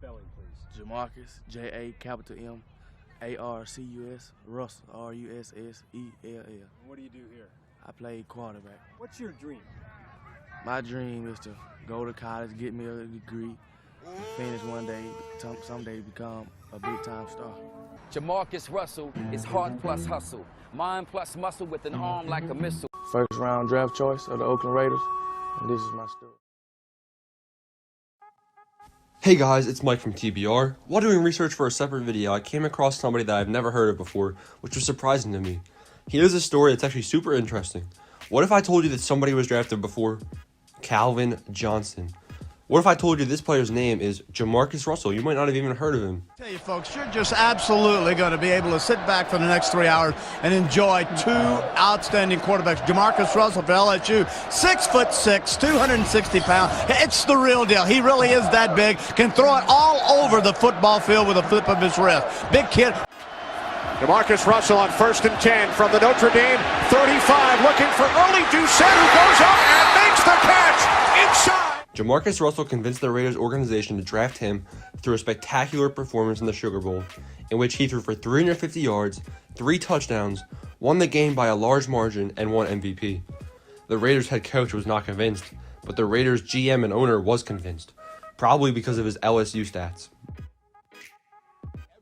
Spelling, please. Jamarcus, J-A-M-A-R-C-U-S, Russell, R-U-S-S-E-L-L. What do you do here? I play quarterback. What's your dream? My dream is to go to college, get me a degree, and finish one day, someday become a big-time star. Jamarcus Russell is heart plus hustle, mind plus muscle with an arm like a missile. First round draft choice of the Oakland Raiders, and this is my story. Hey guys, it's Mike from TBR. While doing research for a separate video, I came across somebody that I've never heard of before, which was surprising to me. Here's a story that's actually super interesting. What if I told you that somebody was drafted before Calvin Johnson? What if I told you this player's name is Jamarcus Russell? You might not have even heard of him. I tell you folks, you're just absolutely going to be able to sit back for the next 3 hours and enjoy two outstanding quarterbacks. Jamarcus Russell for LSU, 6'6", 260 pounds. It's the real deal. He really is that big. Can throw it all over the football field with a flip of his wrist. Big kid. Jamarcus Russell on 1st and 10 from the Notre Dame 35, looking for early Doucette, who goes up and makes the catch inside. Jamarcus Russell convinced the Raiders organization to draft him through a spectacular performance in the Sugar Bowl, in which he threw for 350 yards, 3 touchdowns, won the game by a large margin, and won MVP. The Raiders head coach was not convinced, but the Raiders GM and owner was convinced, probably because of his LSU stats.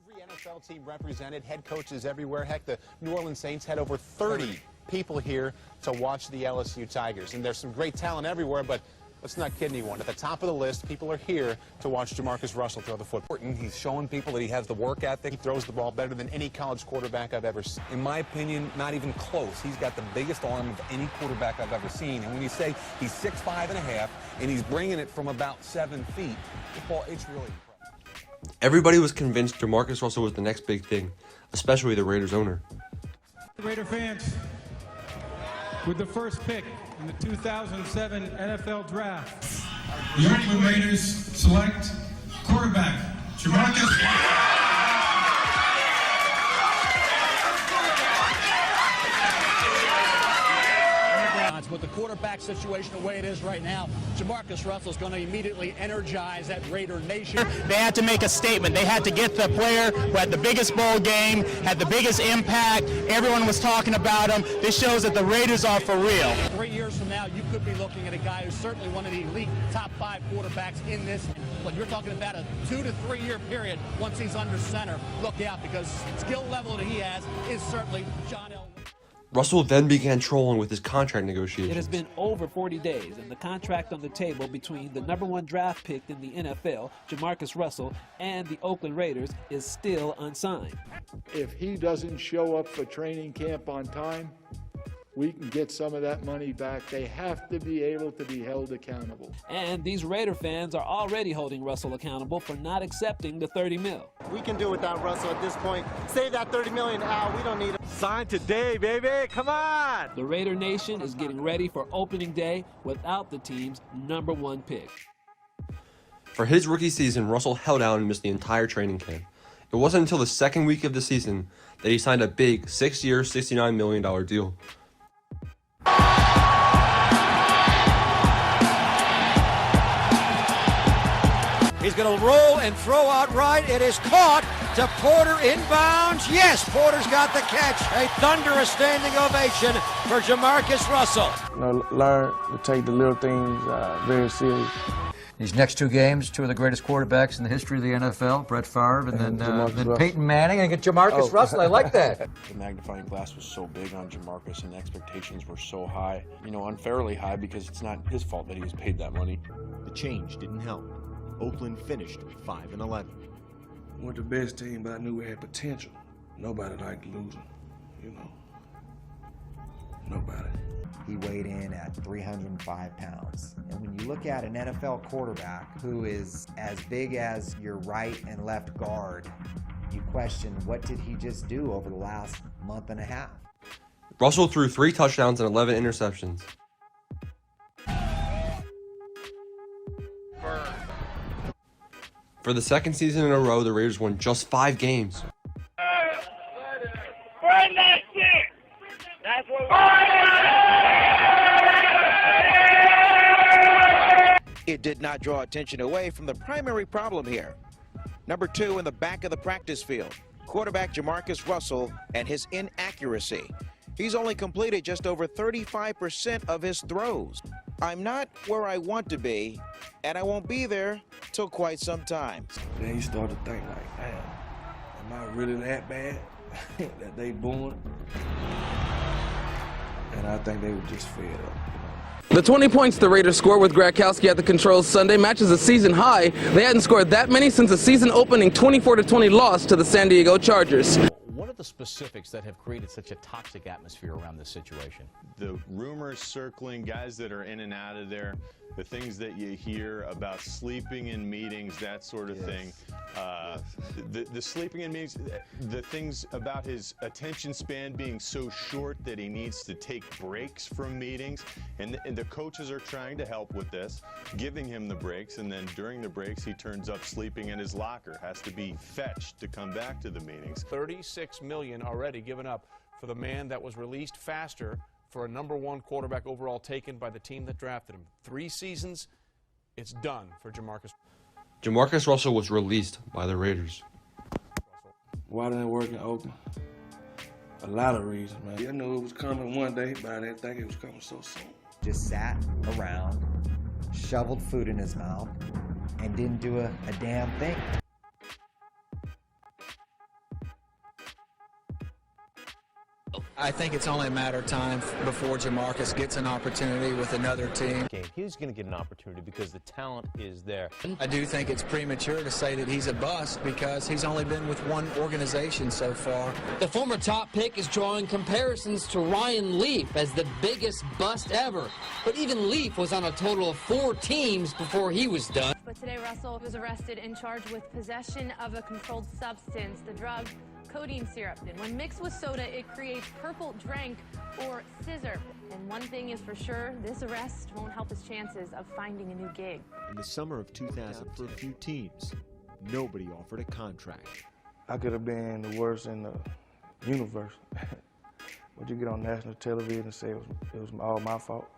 Every NFL team represented, head coaches everywhere. Heck, the New Orleans Saints had over 30 people here to watch the LSU Tigers. And there's some great talent everywhere, but let's not kid anyone. At the top of the list, people are here to watch Jamarcus Russell throw the football. He's showing people that he has the work ethic. He throws the ball better than any college quarterback I've ever seen. In my opinion, not even close. He's got the biggest arm of any quarterback I've ever seen. And when you say he's 6'5.5", and he's bringing it from about 7 feet, it's really impressive. Everybody was convinced Jamarcus Russell was the next big thing, especially the Raiders owner. Raider fans, with the first pick in the 2007 NFL Draft, the Oakland Raiders select quarterback Jamarcus. With the quarterback situation the way it is right now, Jamarcus Russell is going to immediately energize that Raider Nation. They had to make a statement. They had to get the player who had the biggest bowl game, had the biggest impact. Everyone was talking about him. This shows that the Raiders are for real. 3 years from now, you could be looking at a guy who's certainly one of the elite top 5 quarterbacks in this. But you're talking about a 2 to 3 year period once he's under center. Look out, because skill level that he has is certainly John L. Russell then began trolling with his contract negotiations. It has been over 40 days, and the contract on the table between the #1 draft pick in the NFL, Jamarcus Russell, and the Oakland Raiders is still unsigned. If he doesn't show up for training camp on time, we can get some of that money back. They have to be able to be held accountable. And these Raider fans are already holding Russell accountable for not accepting the $30 million. We can do without Russell at this point. Save that $30 million, Al. We don't need him. Sign today, baby. Come on. The Raider Nation is getting ready for opening day without the team's #1 pick. For his rookie season, Russell held out and missed the entire training camp. It wasn't until the second week of the season that he signed a big 6-year, $69 million deal. He's going to roll and throw out right. It is caught to Porter inbounds. Yes, Porter's got the catch. A thunderous standing ovation for Jamarcus Russell. Learn to take the little things very serious. These next 2 games, 2 of the greatest quarterbacks in the history of the NFL, Brett Favre and then Peyton Manning, and get Jamarcus Russell. I like that. The magnifying glass was so big on Jamarcus, and the expectations were so high, unfairly high, because it's not his fault that he was paid that money. The change didn't help. Oakland finished 5-11. We're the best team, but I knew we had potential. Nobody liked losing, Nobody. He weighed in at 305 pounds. And when you look at an NFL quarterback who is as big as your right and left guard, you question, what did he just do over the last month and a half? Russell threw 3 touchdowns and 11 interceptions. For the second season in a row, the Raiders won just 5 games. It did not draw attention away from the primary problem here. Number 2 in the back of the practice field, quarterback Jamarcus Russell and his inaccuracy. He's only completed just over 35% of his throws. I'm not where I want to be, and I won't be there till quite some time. Then you start to think like, damn, am I really that bad that they booing? And I think they were just fed up. The 20 points the Raiders scored with Grakowski at the controls Sunday matches a season high. They hadn't scored that many since the season opening 24-20 loss to the San Diego Chargers. What are the specifics that have created such a toxic atmosphere around this situation? The rumors circling, guys that are in and out of there, the things that you hear about sleeping in meetings, that sort of thing. The sleeping in meetings, the things about his attention span being so short that he needs to take breaks from meetings. And the coaches are trying to help with this, giving him the breaks, and then during the breaks he turns up sleeping in his locker, has to be fetched to come back to the meetings. $36 million already given up for the man that was released faster for a #1 quarterback overall taken by the team that drafted him. 3 seasons, it's done for Jamarcus. Jamarcus Russell was released by the Raiders. Why didn't it work in Oakland? A lot of reasons, man. I knew it was coming one day, but I didn't think it was coming so soon. Just sat around, shoveled food in his mouth, and didn't do a damn thing. I think it's only a matter of time before Jamarcus gets an opportunity with another team. He's going to get an opportunity because the talent is there. I do think it's premature to say that he's a bust because he's only been with one organization so far. The former top pick is drawing comparisons to Ryan Leaf as the biggest bust ever. But even Leaf was on a total of 4 teams before he was done. But today Russell was arrested and charged with possession of a controlled substance, the drug codeine syrup. And when mixed with soda, it creates purple drink or scissor. And one thing is for sure, this arrest won't help his chances of finding a new gig. In the summer of 2000, for a few teams, nobody offered a contract. I could have been the worst in the universe. But you get on national television and say it was all my fault.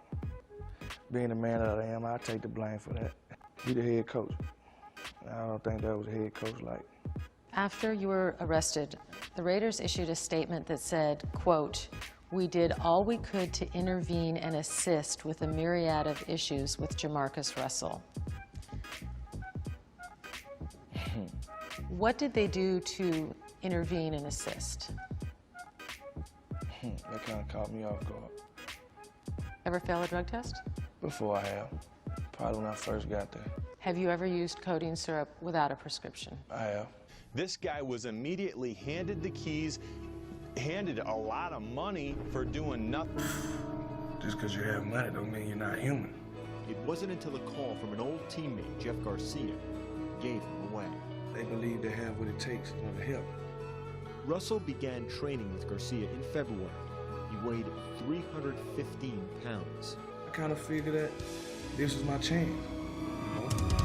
Being the man that I am, I take the blame for that. Be the head coach. I don't think that was a head coach like. After you were arrested, the Raiders issued a statement that said, quote, "We did all we could to intervene and assist with a myriad of issues with Jamarcus Russell." What did they do to intervene and assist? That kind of caught me off guard. Ever fail a drug test? Before I have. Probably when I first got there. Have you ever used codeine syrup without a prescription? I have. This guy was immediately handed the keys, handed a lot of money for doing nothing. Just because you have money don't mean you're not human. It wasn't until a call from an old teammate, Jeff Garcia, gave him away. They believe they have what it takes to help. Russell began training with Garcia in February. He weighed 315 pounds. I kind of figured that this was my chance. You know?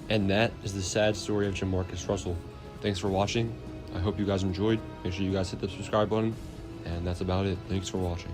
And that is the sad story of Jamarcus Russell. Thanks for watching. I hope you guys enjoyed. Make sure you guys hit the subscribe button. And that's about it. Thanks for watching.